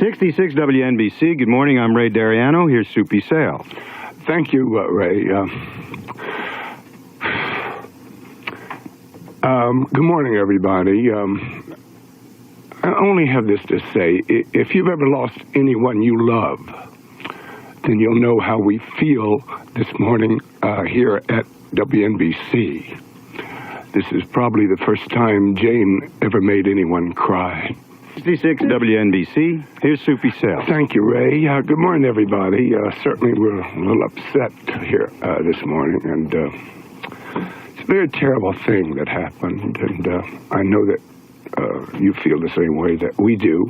66 WNBC. Good morning. I'm Ray Dariano. Here's Soupy Sales. Thank you, Ray. Good morning, everybody. I only have this to say. If you've ever lost anyone you love, then you'll know how we feel this morning here at WNBC. This is probably the first time Jane ever made anyone cry. 66 WNBC. Here's Soupy Sales. Thank you, Ray. Good morning, everybody. Certainly we're a little upset here this morning, and it's a very terrible thing that happened, and I know that you feel the same way that we do.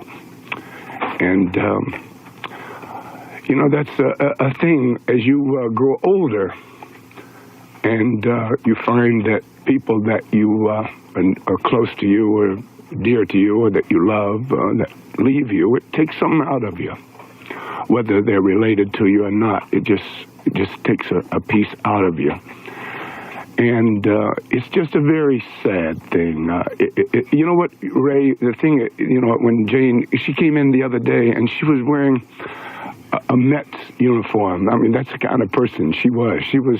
And, you know, that's a thing as you grow older, and you find that people that you are close to you or dear to you or that you love that leave you, it takes something out of you, whether they're related to you or not. It just takes a piece out of you, and it's just a very sad thing. You know what, Ray, the thing, you know, when Jane, she came in the other day and she was wearing a Mets uniform. I mean, that's the kind of person she was. She was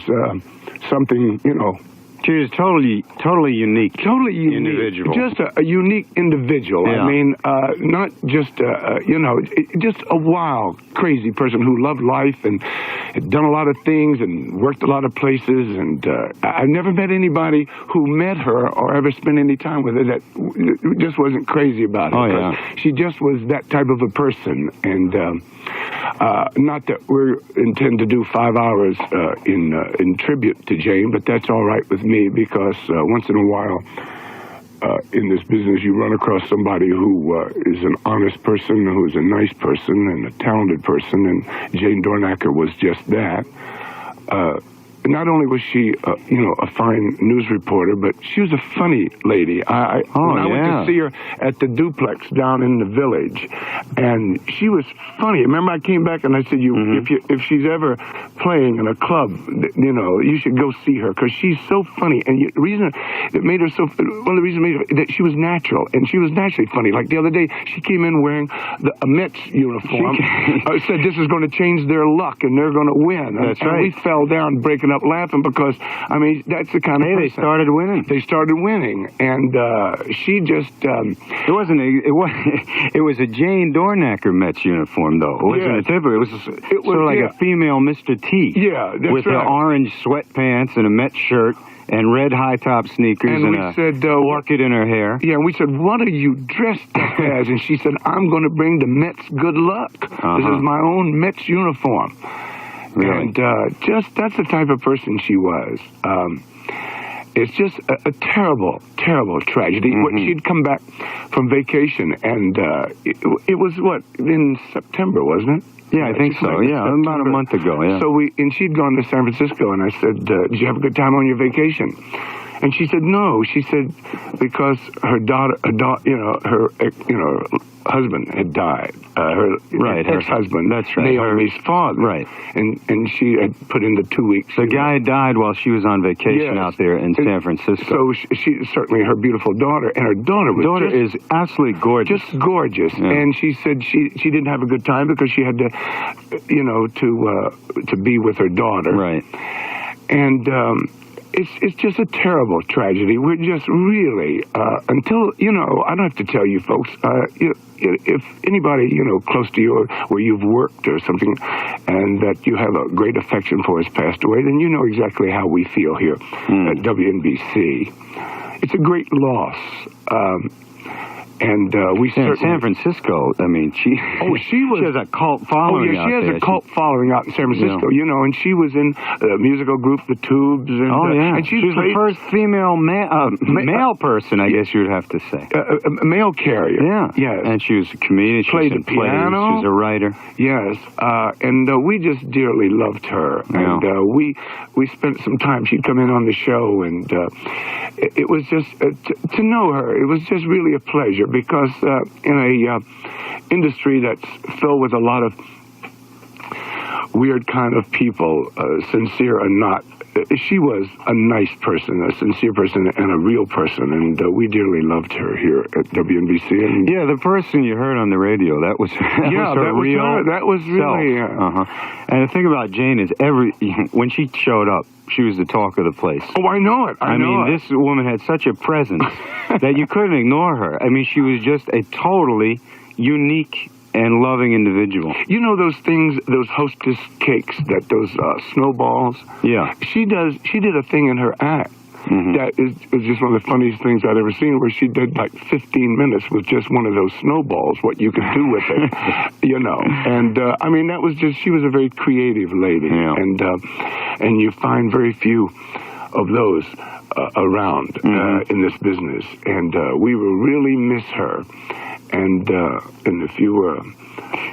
something, you know. She was totally unique. Totally unique. Individual. Just a unique individual. Yeah. I mean, not just, you know, just a wild, crazy person who loved life and had done a lot of things and worked a lot of places. And I've never met anybody who met her or ever spent any time with her that just wasn't crazy about her. Oh, yeah. She just was that type of a person. And not that we intend to do 5 hours in tribute to Jane, but that's all right with me, because once in a while in this business you run across somebody who is an honest person, who's a nice person and a talented person, and Jane Dornacker was just that. Not only was she, you know, a fine news reporter, but she was a funny lady. When I went to see her at the duplex down in the village, and she was funny. Remember, I came back and I said, if she's ever playing in a club, you know, you should go see her, because she's so funny. And the reason that made her so, one of the reasons made her, that she was natural, and she was naturally funny. Like the other day, she came in wearing a Mets uniform. Said this is going to change their luck and they're going to win. That's right. And we fell down breaking up laughing, because I mean, that's the kind of person. They started winning. They started winning, and she just it was a Jane Dornacker Mets uniform, though. It wasn't a typical. It was sort of like a female Mr. T. Yeah, that's with the orange sweatpants and a Mets shirt and red high-top sneakers and we said, orchid in her hair. Yeah, and we said, what are you dressed up as? And she said, I'm going to bring the Mets good luck. This is my own Mets uniform. Really? And that's the type of person she was. It's just a terrible, terrible tragedy. She'd come back from vacation, and it was, in September, wasn't it? Yeah, I think so. Yeah, about a month ago, yeah. So she'd gone to San Francisco, and I said, did you have a good time on your vacation? And she said, no. She said, because her husband had died. Her ex-husband. That's right. Naomi's father. Right. And she had put in the 2 weeks. The guy died while she was on vacation out there in San Francisco. So she certainly, her beautiful daughter, and her daughter is absolutely gorgeous. Just gorgeous. Yeah. And she said she didn't have a good time because she had to, you know, to be with her daughter. Right. And it's just a terrible tragedy. We're just really, until, you know, I don't have to tell you folks, if anybody, you know, close to you or where you've worked or something, and that you have a great affection for has passed away, then you know exactly how we feel here at WNBC. It's a great loss. And we certainly... San Francisco, I mean, she has a cult following out there. She has a cult following out in San Francisco, you know, and she was in the musical group, The Tubes. And, and she was the first female male person, I guess you would have to say. A mail carrier. Yeah. Yes. And she was a comedian. She played the piano. She was a writer. Yes. And we just dearly loved her. Yeah. And we spent some time. She'd come in on the show, and it was just, to know her, it was just really a pleasure. Because in a industry that's filled with a lot of weird kind of people, sincere or not, she was a nice person, a sincere person, and a real person, and we dearly loved her here at WNBC. And yeah, the person you heard on the radio, that was that was really. And the thing about Jane is, when she showed up, she was the talk of the place. Oh, I know it. I mean, this woman had such a presence that you couldn't ignore her. I mean, she was just a totally unique and loving individual. You know those things, those hostess cakes, those snowballs? Yeah. She did a thing in her act that is just one of the funniest things I'd ever seen, where she did like 15 minutes with just one of those snowballs, what you could do with it, you know. And, I mean, that was just, she was a very creative lady. Yeah. And you find very few of those around in this business. And we will really miss her. And if you were...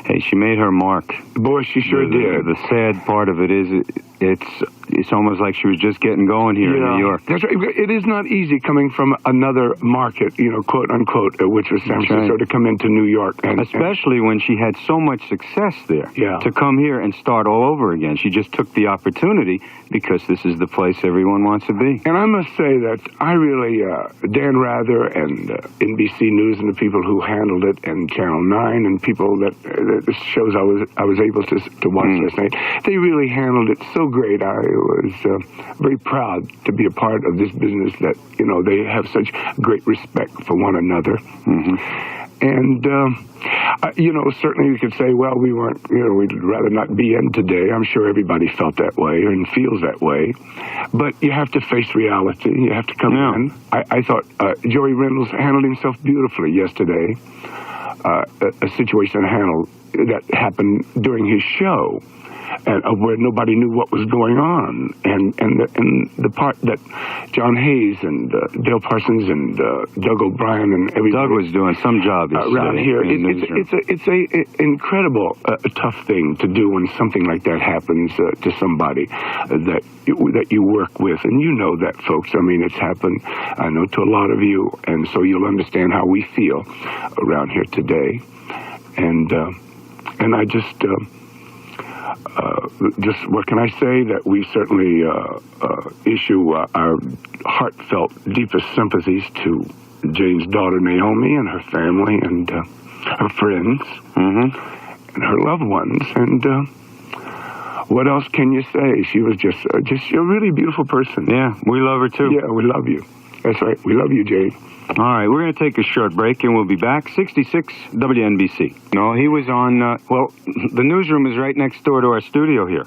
Hey, she made her mark. Boy, she sure did. The sad part of it is it's almost like she was just getting going here in New York. That's right. It is not easy coming from another market, you know, quote unquote, which was San Francisco, to come into New York. Especially when she had so much success there. Yeah. To come here and start all over again. She just took the opportunity because this is the place everyone wants to be. And I must say that I really, Dan Rather and NBC News and the people who handled it, and Channel 9 and people that the shows I was able to watch last night, they really handled it so great. I was very proud to be a part of this business that, you know, they have such great respect for one another. And, you know, certainly we could say, well, we weren't, you know, we'd rather not be in today. I'm sure everybody felt that way and feels that way. But you have to face reality. You have to come in. I thought Joey Reynolds handled himself beautifully yesterday. A situation that happened during his show, and where nobody knew what was going on, and the part that John Hayes and Dale Parsons and Doug O'Brien and everybody. Doug was doing some job around here. It's a incredible tough thing to do when something like that happens to somebody that you work with, and you know that, folks. I mean, it's happened, I know, to a lot of you, and so you'll understand how we feel around here today, and I just what can I say? That we certainly issue our heartfelt, deepest sympathies to Jane's daughter Naomi and her family and her friends and her loved ones. And what else can you say? She was just a really beautiful person. Yeah, we love her too. Yeah, we love you. That's right. We love you, Jane. All right, we're going to take a short break, and we'll be back. 66 WNBC. No, he was on, well, the newsroom is right next door to our studio here.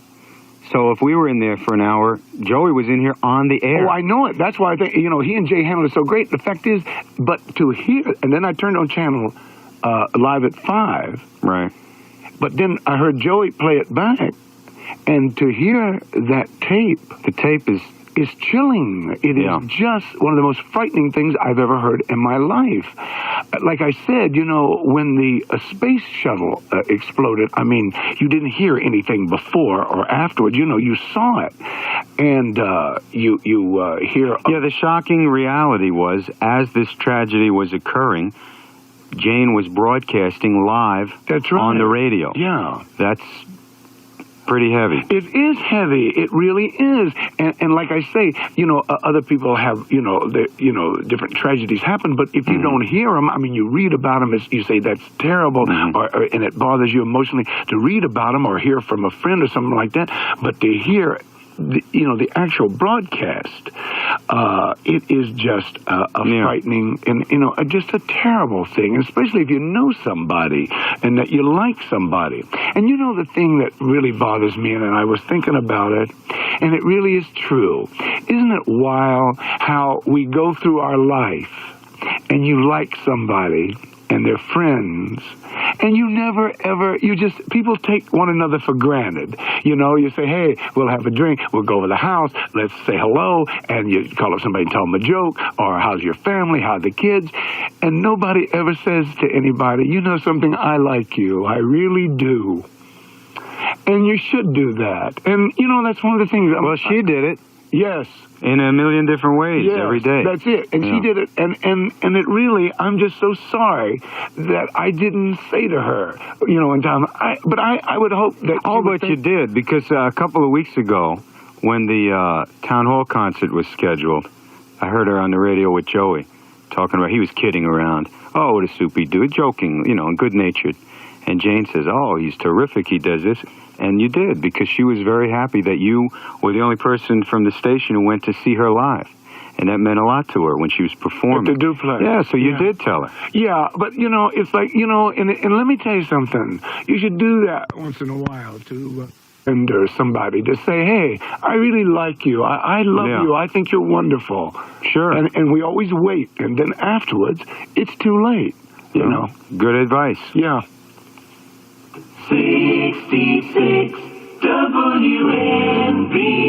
So if we were in there for an hour, Joey was in here on the air. Oh, I know it. That's why I think, you know, he and Jay handled it so great. The fact is, but to hear, and then I turned on channel live at 5. Right. But then I heard Joey play it back, and to hear that tape. The tape is chilling. It is just one of the most frightening things I've ever heard in my life. Like I said, you know, when the space shuttle exploded, I mean, you didn't hear anything before or afterwards. You know, you saw it. And you hear... Yeah, the shocking reality was, as this tragedy was occurring, Jane was broadcasting live on the radio. Yeah. That's pretty heavy. It is heavy. It really is. And like I say, you know, other people have, you know, different tragedies happen, but if you don't hear them, I mean, you read about them, you say that's terrible, and it bothers you emotionally to read about them or hear from a friend or something like that, but to hear the actual broadcast, it is just a frightening and, just a terrible thing, especially if you know somebody and that you like somebody. And you know the thing that really bothers me, and I was thinking about it, and it really is true. Isn't it wild how we go through our life and you like somebody and they're friends, and you never, ever, people take one another for granted. You know, you say, hey, we'll have a drink, we'll go over the house, let's say hello, and you call up somebody and tell them a joke, or how's your family, how are the kids, and nobody ever says to anybody, you know something, I like you, I really do. And you should do that. And, that's one of the things. Well, she did it. Yes. In a million different ways every day. That's it. And she did it. And it really, I'm just so sorry that I didn't say to her, in time. But I would hope that... Oh, but you did, because a couple of weeks ago, when the town hall concert was scheduled, I heard her on the radio with Joey talking about, he was kidding around. Oh, what a Soupy do it, joking, you know, and good-natured. And Jane says, oh, he's terrific, he does this. And you did, because she was very happy that you were the only person from the station who went to see her live. And that meant a lot to her when she was performing. At the duplex. Yeah, so you did tell her. Yeah, but, you know, it's like, you know, and let me tell you something. You should do that once in a while to or somebody to say, hey, I really like you. I love you. I think you're wonderful. Sure. And we always wait. And then afterwards, it's too late, you know. Good advice. Yeah. 66 WNBC.